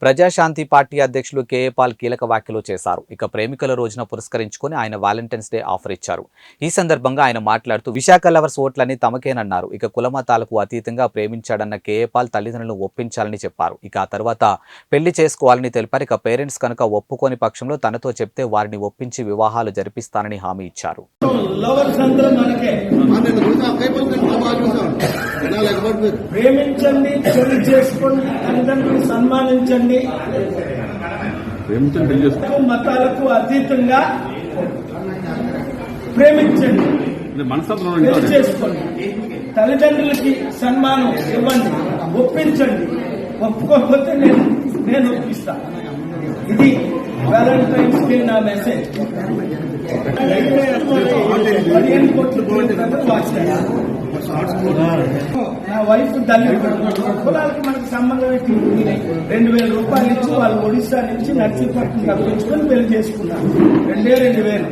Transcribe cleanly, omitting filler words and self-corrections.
Praja Shanti party అధ్యక్షులు KA Paul కీలక వ్యాఖ్యలు చేశారు. ఇక ప్రేమికుల రోజున పురస్కరించుకొని ఆయన వాలంటైన్స్ డే ఆఫర్ ఇచ్చారు. ఈ సందర్భంగా ఆయన మాట్లాడుతూ విశాఖ లవర్స్ ఓట్లని తమకేనన్నారు. ఇక కులమతాలకు అతీతంగా ప్రేమించాడన్న కేఏ పాల్ తల్లిదండ్రులను ఒప్పించాలని చెప్పారు. ఇక ఆ తర్వాత పెళ్లి చేసుకోవాలని తెలిపారు. ఇక పేరెంట్స్ కనుక ఒప్పుకోని పక్షంలో తనతో చెప్తే వారిని ఒప్పించి వివాహాలు జరిపిస్తానని హామీ ఇచ్చారు. ప్రేమించండి, పెళ్లి చేసుకోండి, తల్లిదండ్రులను సన్మానించండి, మతాలకు అతీతంగా ప్రేమించండి, పెళ్లి చేసుకోండి, తల్లిదండ్రులకి సన్మానం ఇవ్వండి, ఒప్పించండి. ఒప్పుకోకపోతే నేను ఒప్పిస్తాను. ఇది వాలంటైన్స్ డే నా మెసేజ్. 15 కోట్లు నా వైఫ్ దళిత కులాలకి మనకి సంబంధం ఏంటి? 2000 రూపాయలు ఇచ్చి వాళ్ళు ఒడిశా నుంచి నర్సీపట్నం తప్పించుకొని పెళ్లి చేసుకున్నారు. 2000